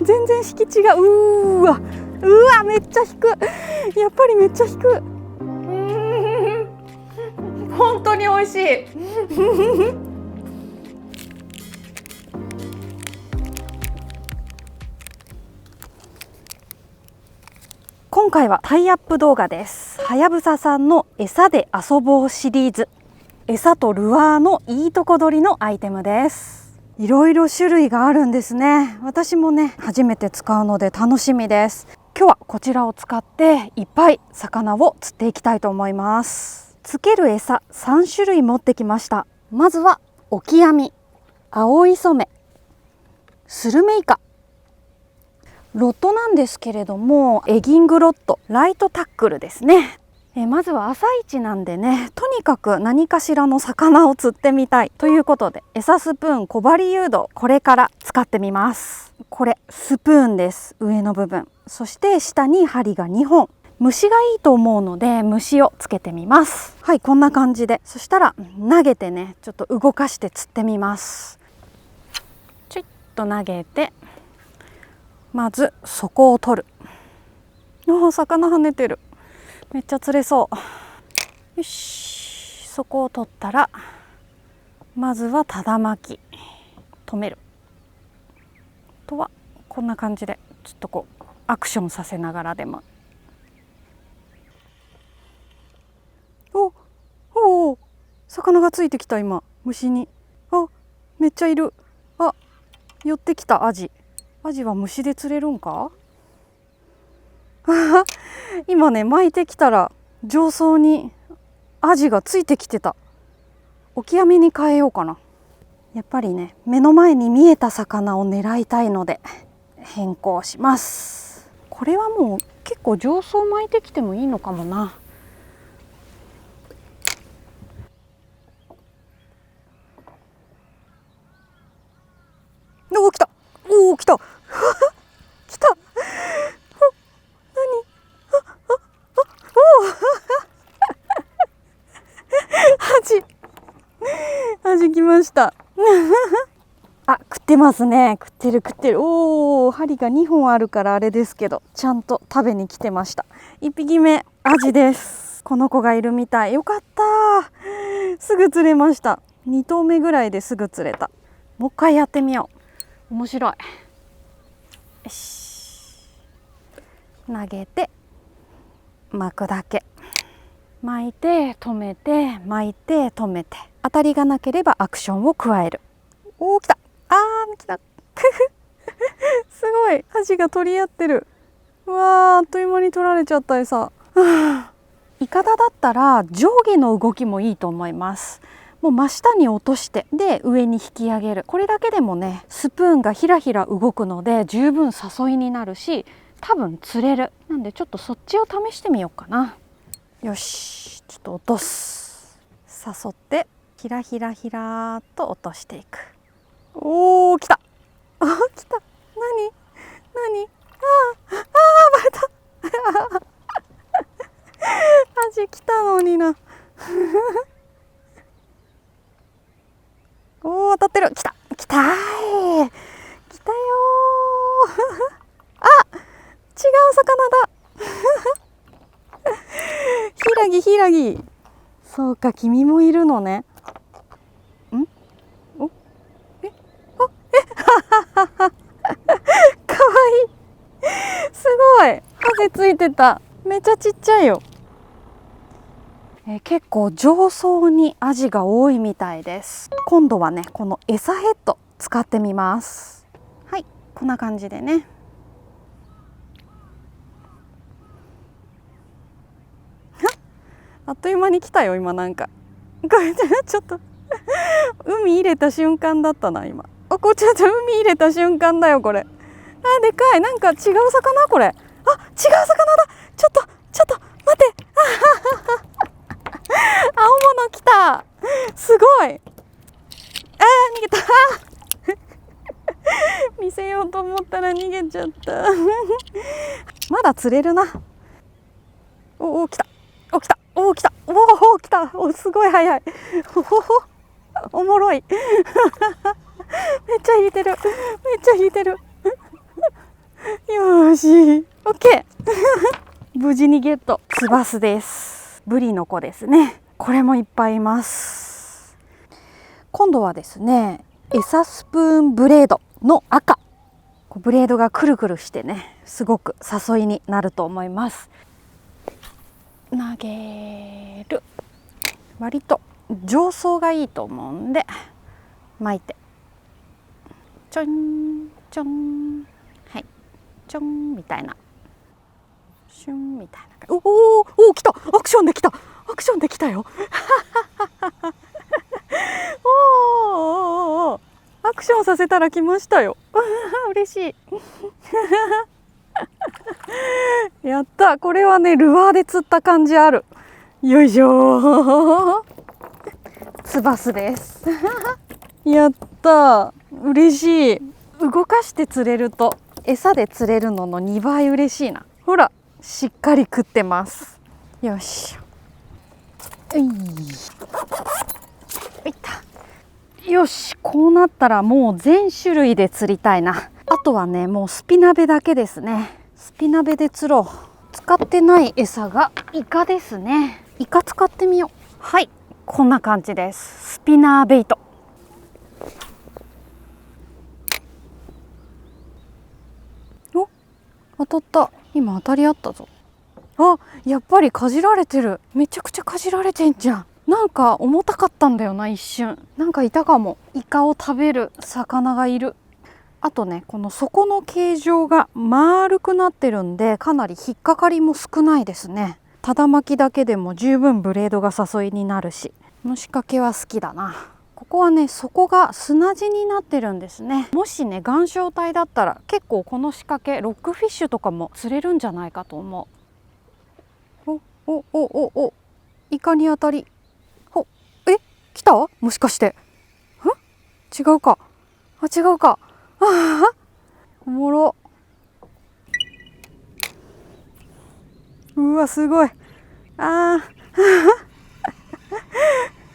全然敷地がうわめっちゃ引く。やっぱりめっちゃ引く。本当に美味しい。今回はタイアップ動画です。はやぶささんの餌で遊ぼうシリーズ、餌とルアーのいいとこ取りのアイテムです。いろいろ種類があるんですね。私もね初めて使うので楽しみです。今日はこちらを使っていっぱい魚を釣っていきたいと思います。つける餌3種類持ってきました。まずはオキアミ、アオイソメ、スルメイカ。ロッドなんですけれどもエギングロッド、ライトタックルですね。まずは朝一なんでね、とにかく何かしらの魚を釣ってみたいということで、餌スプーン小針誘導、これから使ってみます。これスプーンです。上の部分、そして下に針が2本。虫がいいと思うので虫をつけてみます。はい、こんな感じで、そしたら投げてね、ちょっと動かして釣ってみます。ちょっと投げて、まず底を取る。魚跳ねてる。めっちゃ釣れそう。よし、底を取ったらまずはただ巻き止める。あとはこんな感じでちょっとこうアクションさせながらでも。お、魚がついてきた。今虫に。めっちゃいる。寄ってきたアジ。アジは虫で釣れるんか。今ね巻いてきたら上層にアジがついてきてた。オキアミに変えようかな。やっぱりね目の前に見えた魚を狙いたいので変更します。これはもう結構上層巻いてきてもいいのかもな。来た。来た。来た。アジ来ました。食ってますね。食ってる。針が2本あるからあれですけど、ちゃんと食べに来てました。1匹目アジです。この子がいるみたい。よかった。すぐ釣れました。2投目ぐらいですぐ釣れた。もう一回やってみよう。面白い。よし、投げて巻くだけ。巻いて止めて、巻いて止めて、当たりがなければアクションを加える。来た。来た。すごい、箸が取り合ってる。あっという間に取られちゃった餌。イカダだったら上下の動きもいいと思います。もう真下に落としてで上に引き上げる。これだけでもねスプーンがひらひら動くので十分誘いになるし、多分釣れる。なんでちょっとそっちを試してみようかな。よし、ちょっと落とす。誘ってひらひらひらーっと落としていく。来た。来た。何バレた。アジ来たのにな。当たってる。来たー。来たよー。違う魚だ。ヒラギ。そうか、君もいるのね。かわいい。すごい。ハゼついてた。めっちゃちっちゃいよ。結構上層にアジが多いみたいです。今度はねこの餌ヘッド使ってみます。はい、こんな感じでね。あっという間に来たよ。今なんかこれちょっと海入れた瞬間だったな今。こっちょっと海入れた瞬間だよこれ。でかい。なんか違う魚これ。違う魚だ。ちょっと待って。青物来た。すごい。逃げた。見せようと思ったら逃げちゃった。まだ釣れるな。来た。来た。すごい早い。おもろい。めっちゃ引いてる。よし、オッケー。無事にゲット。ツバスです。ブリの子ですね。これもいっぱいいます。今度はですね、餌スプーンブレードの赤。ブレードがくるくるしてね、すごく誘いになると思います。投げる。割と上層がいいと思うんで巻いて、ちょんちょん、はい、ちょんみたいな、シュンみたいな。おお、来た。アクションできた。アクションできたよ。おお、アクションさせたら来ましたよ。嬉しい。やった。これはね、ルアーで釣った感じある。よいしょ。ツバスです。やった。嬉しい。動かして釣れると餌で釣れるのの2倍嬉しいな。ほら、しっかり食ってます。よし。いった。よし、こうなったらもう全種類で釣りたいな。あとはね、もうスピナベだけですね。スピナベで釣ろう。使ってない餌がイカですね。イカ使ってみよう。はい、こんな感じです。スピナーベイト。お、当たった。今当たりあったぞ。あ、やっぱりかじられてる。めちゃくちゃかじられてんじゃん。なんか重たかったんだよな、一瞬。なんかいたかも。イカを食べる魚がいる。あとね、この底の形状が丸くなってるんで、かなり引っかかりも少ないですね。ただ巻きだけでも十分ブレードが誘いになるし、この仕掛けは好きだな。ここはね、底が砂地になってるんですね。もしね、岩礁帯だったら結構この仕掛けロックフィッシュとかも釣れるんじゃないかと思う。お、イカに当たり。来た？もしかして。違うか。違うか。おもろ。うわ、すごい。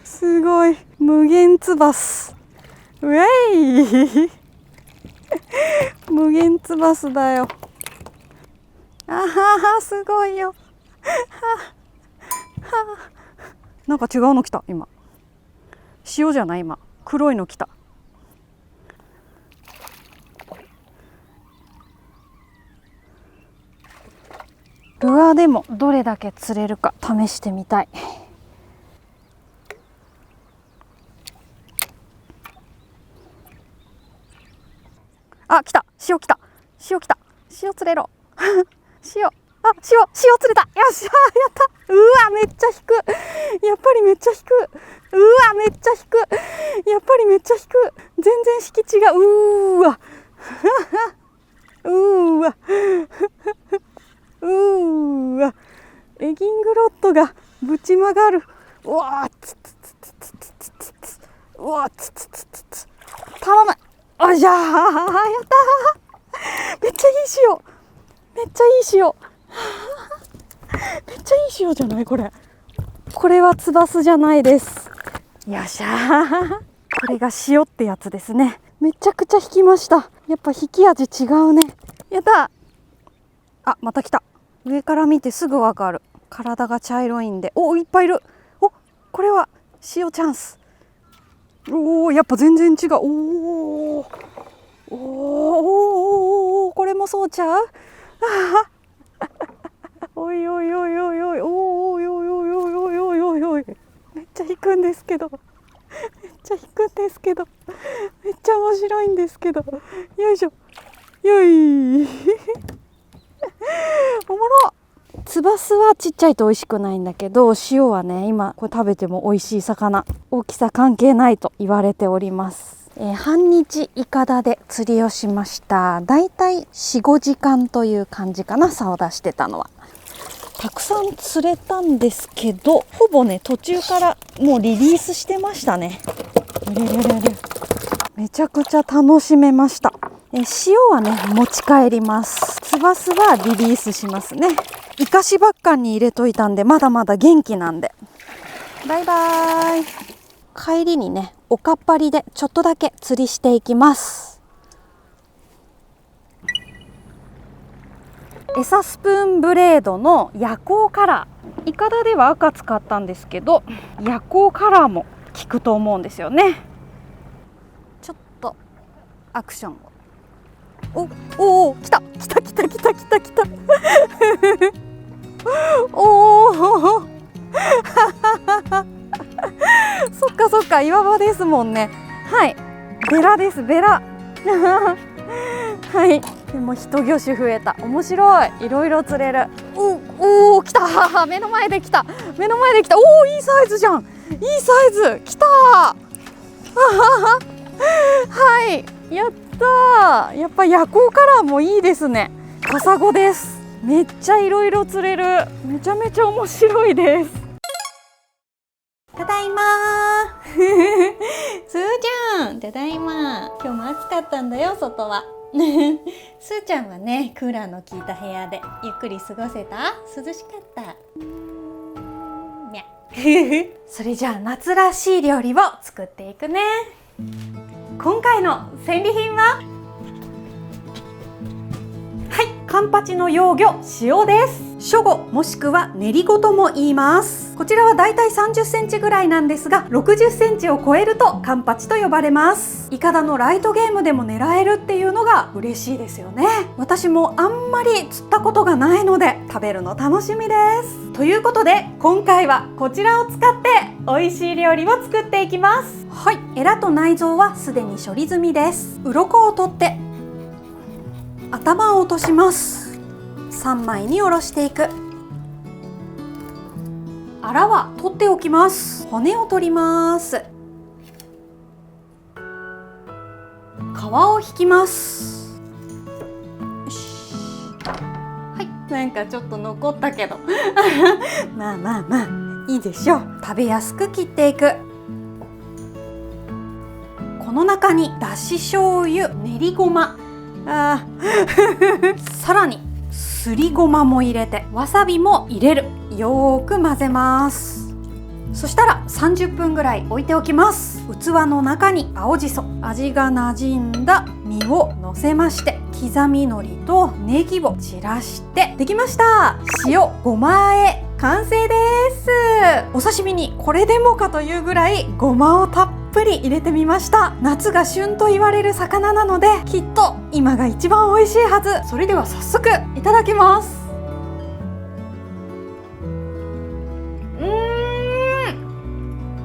すごい。無限ツバス。ウェイ。無限ツバスだよ。すごいよ。なんか違うの来た今。塩じゃない今。黒いの来た。ルアーでもどれだけ釣れるか試してみたい。来た。塩来た。塩来た。塩釣れろ。塩。塩釣れた。よっしゃー、やった。うわ、めっちゃ引く。やっぱりめっちゃ引く。うわ、めっちゃ引く。やっぱりめっちゃ引く。全然引き違う。うーわ。エギングロッドがぶち曲がる。うわー、うわー、頼む。おじゃー、やったー。めっちゃいい塩。めっちゃいい塩。めっちゃいい塩じゃないこれ。これはツバスじゃないです。よっしゃー。これが塩ってやつですね。めちゃくちゃ引きました。やっぱ引き味違うね。やった。また来た。上から見てすぐわかる。体が茶色いんで。いっぱいいる。これは塩チャンス。やっぱ全然違う。これもそうちゃう。おい。めっちゃ引くんですけど。めっちゃ面白いんですけど。よいしょ。よい。おもろ。ツバスはちっちゃいと美味しくないんだけど、塩はね、今これ食べても美味しい魚。大きさ関係ないと言われております。半日いかだで釣りをしました。だいたい 4,5 時間という感じかな、竿を出してたのは。たくさん釣れたんですけど、ほぼね途中からもうリリースしてましたね。めちゃくちゃ楽しめました。塩はね持ち帰ります。ツバスはリリースしますね。イカシバッカンに入れといたんで、まだまだ元気なんで。バイバイ。帰りにね、おかっぱりでちょっとだけ釣りしていきます。餌スプーンブレードの夜光カラー、いかだでは赤使ったんですけど、夜光カラーも効くと思うんですよね。ちょっとアクションを、おお、来た来た来た来た来た来たおおそっかそっか、岩場ですもんね。はい、ベラです、ベラはい、でも一魚種増えた。面白い、いろいろ釣れる。おお、来た目の前で来た、目の前で来た。おお、いいサイズじゃん、いいサイズ来たはい、やったー。やっぱ夜光カラーもいいですね。カサゴです。めっちゃいろいろ釣れる。めちゃめちゃ面白いです。ただいまーすーちゃん、ただいま。今日も暑かったんだよ、外はすーちゃんはね、クーラーの効いた部屋でゆっくり過ごせた？涼しかったみゃそれじゃあ夏らしい料理を作っていくね。今回の戦利品は、はい、カンパチの幼魚塩です。初語もしくは練り子とも言います。こちらはだいたい30センチぐらいなんですが、60センチを超えるとカンパチと呼ばれます。イカダのライトゲームでも狙えるっていうのが嬉しいですよね。私もあんまり釣ったことがないので食べるの楽しみです。ということで今回はこちらを使って美味しい料理を作っていきます。はい、エラと内臓はすでに処理済みです。鱗を取って頭を落とします。3枚におろしていく。アラは取っておきます。骨を取ります。皮を引きます。よし、はい、なんかちょっと残ったけどまあまあまあいいでしょう。食べやすく切っていく。この中にだし醤油、練りごま、さらにすりごまも入れて、わさびも入れる。よーく混ぜます。そしたら30分ぐらい置いておきます。器の中に青じそ、味がなじんだ身をのせまして、刻み海苔とネギを散らしてできました。塩ごま和え完成です。お刺身にこれでもかというぐらいごまをたっぷり入れてみました。夏が旬と言われる魚なので、きっと今が一番美味しいはず。それでは早速いただきます。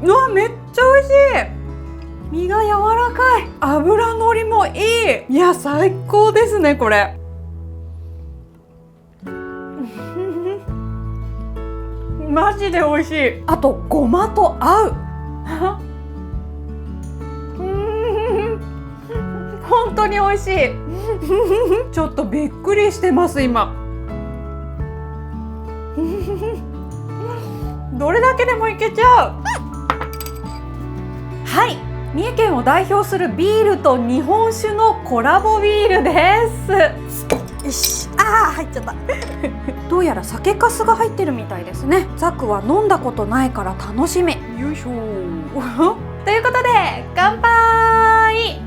うわ、めっちゃ美味しい。身が柔らかい。脂のりもいい。いや、最高ですねこれマジで美味しい。あとごまと合う本当に美味しいちょっとびっくりしてます今どれだけでもいけちゃう。はい、三重県を代表するビールと日本酒のコラボビールです。よし、入っちゃったどうやら酒粕が入ってるみたいですね。ザクは飲んだことないから楽しみ。よいしょということで乾杯。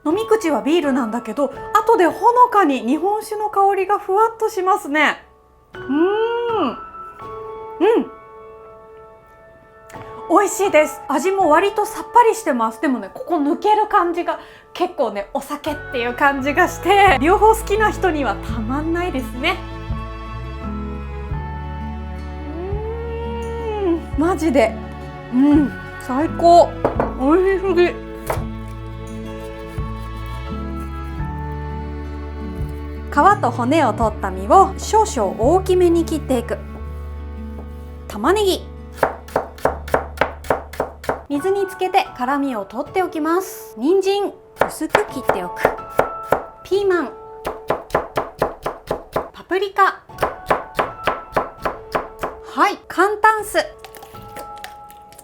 飲み口はビールなんだけど、後でほのかに日本酒の香りがふわっとしますね。美味しいです。味も割とさっぱりしてます。でもね、ここ抜ける感じが結構ね、お酒っていう感じがして、両方好きな人にはたまんないですね。マジで最高。美味しすぎ。皮と骨を取った身を少々大きめに切っていく。玉ねぎ、水につけて辛みを取っておきます。人参、薄く切っておく。ピーマン、パプリカ、はい、簡単酢、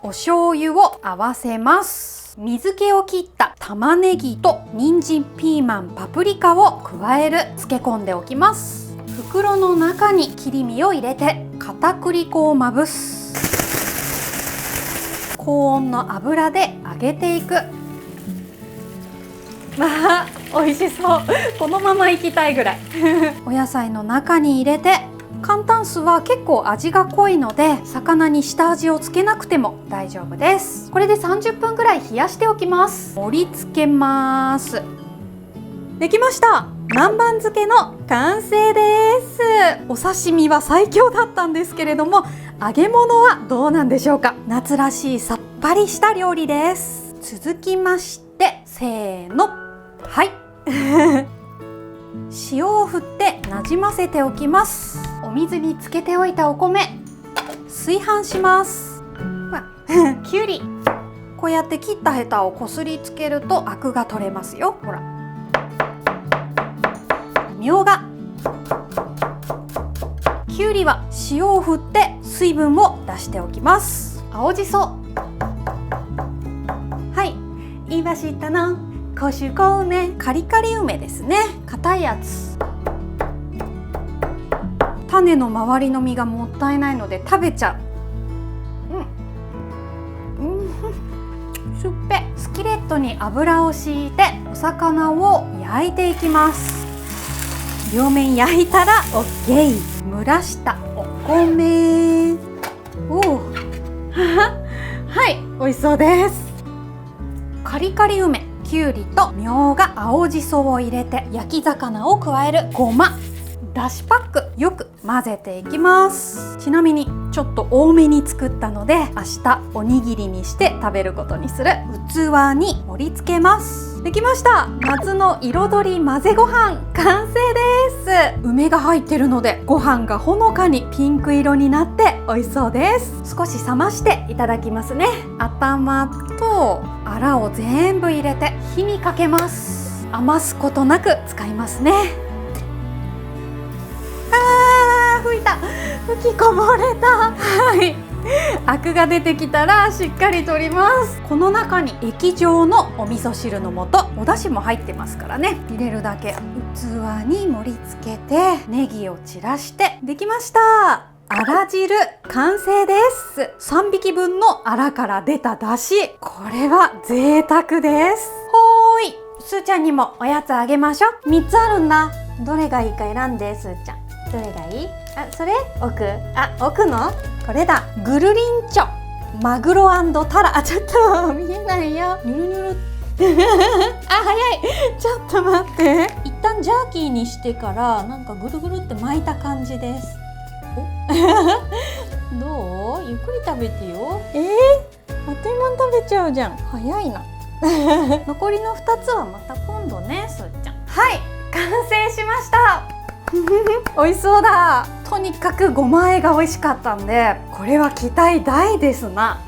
お醤油を合わせます。水気を切った玉ねぎと人参、ピーマン、パプリカを加える。漬け込んでおきます。袋の中に切り身を入れて片栗粉をまぶす。高温の油で揚げていく。まあ美味しそう。このままいきたいぐらいお野菜の中に入れて、簡単酢は結構味が濃いので魚に下味をつけなくても大丈夫です。これで30分ぐらい冷やしておきます。盛り付けます。できました。南蛮漬けの完成です。お刺身は最強だったんですけれども、揚げ物はどうなんでしょうか。夏らしいさっぱりした料理です。続きましてせーの、はい塩を振ってなじませておきます。お水につけておいたお米炊飯します。きゅうり、こうやって切ったヘタをこすりつけるとアクが取れますよ。ほら。みょうが、きゅうりは塩を振って水分を出しておきます。青じそ、はい、言いましたの甲州小梅、カリカリ梅ですね。硬いやつ。種の周りの実がもったいないので食べちゃう。すっぺ。スキレットに油を敷いてお魚を焼いていきます。両面焼いたら OK。 蒸らしたお米、はい、美味しそうです。カリカリ梅、きゅうりとみょうが、青じそを入れて焼き魚を加える。ごま、だしパック、よく混ぜていきます。ちなみにちょっと多めに作ったので明日おにぎりにして食べることにする。器に盛り付けます。できました。夏の彩り混ぜご飯完成です。梅が入ってるのでご飯がほのかにピンク色になって美味しそうです。少し冷ましていただきますね。頭とアラを全部入れて火にかけます。余すことなく使いますね。吹いた、吹きこぼれた。はい、アクが出てきたらしっかり取ります。この中に液状のお味噌汁の素、お出汁も入ってますからね。入れるだけ。器に盛り付けてネギを散らしてできました。あら汁完成です。3匹分のあらから出た出汁、これは贅沢です。ほーい、すーちゃんにもおやつあげましょう。3つあるんだ。どれがいいか選んで、すーちゃん。どれがいい？あ、それ？奥？あ、奥の？これだ。ぐるりんちょ。マグロ&タラ。あ、ちょっと見えないよ。ニュルニュル。あ、早い。ちょっと待って。一旦ジャーキーにしてからなんかぐるぐるって巻いた感じです。おどう？ゆっくり食べてよ。あっという間に食べちゃうじゃん。早いな。残りの2つはまた今度ね、すーちゃん。はい、完成しました。美味しそうだ。とにかくごま和えが美味しかったんで、これは期待大ですな。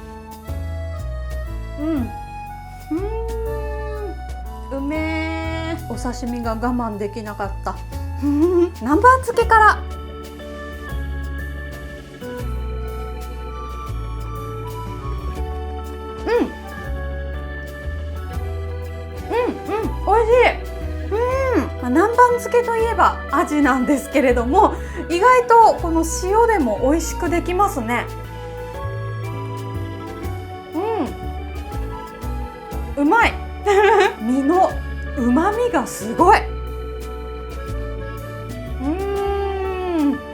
うめー。お刺身が我慢できなかった。南蛮漬けから。美味しい。南蛮漬けといえばアジなんですけれども、意外とこの塩でも美味しくできますね。うまい。身の旨味がすごい。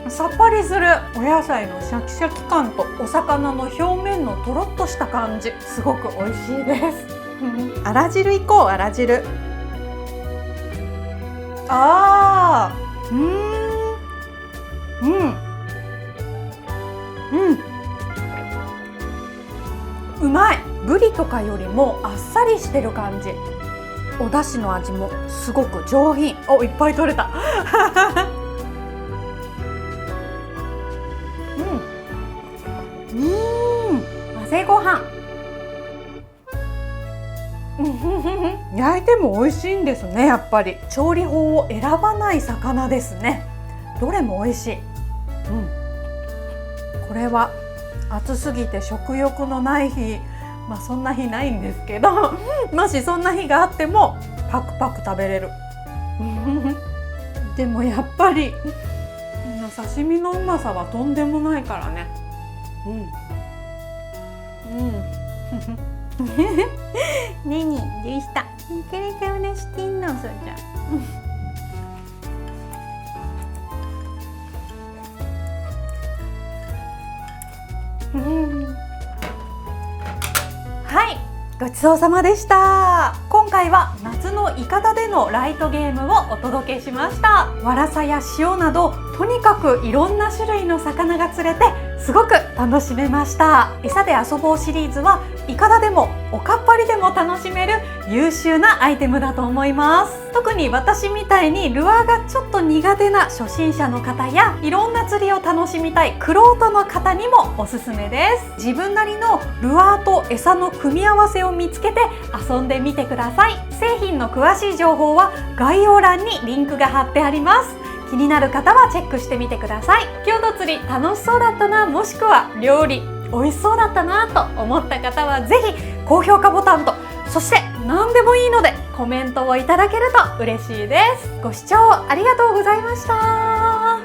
さっぱりする。お野菜のシャキシャキ感とお魚の表面のとろっとした感じ、すごく美味しいです。あら汁いこう。あら汁。うまい。ブリとかよりもあっさりしてる感じ。お出汁の味もすごく上品。お、いっぱい取れた。混ぜご飯。焼いても美味しいんですね。やっぱり調理法を選ばない魚ですね。どれも美味しい。これは暑すぎて食欲のない日、そんな日ないんですけどもしそんな日があってもパクパク食べれる。でもやっぱり刺身のうまさはとんでもないからね。 네니どうした？이렇게 가면 시킨 너 소자.はい、ごちそうさまでした。今回は夏のいかだでのライトゲームをお届けしました。ワラサや塩などとにかくいろんな種類の魚が釣れてすごく楽しめました。餌で遊ぼうシリーズはいかだでもおかっぱりでも楽しめる優秀なアイテムだと思います。特に私みたいにルアーがちょっと苦手な初心者の方やいろんな釣りを楽しみたい玄人の方にもおすすめです。自分なりのルアーと餌の組み合わせを見つけて遊んでみてください。製品の詳しい情報は概要欄にリンクが貼ってあります。気になる方はチェックしてみてください。今日の釣り楽しそうだったな、もしくは料理美味しそうだったなと思った方はぜひ高評価ボタンと、そして何でもいいのでコメントをいただけると嬉しいです。ご視聴ありがとうございました。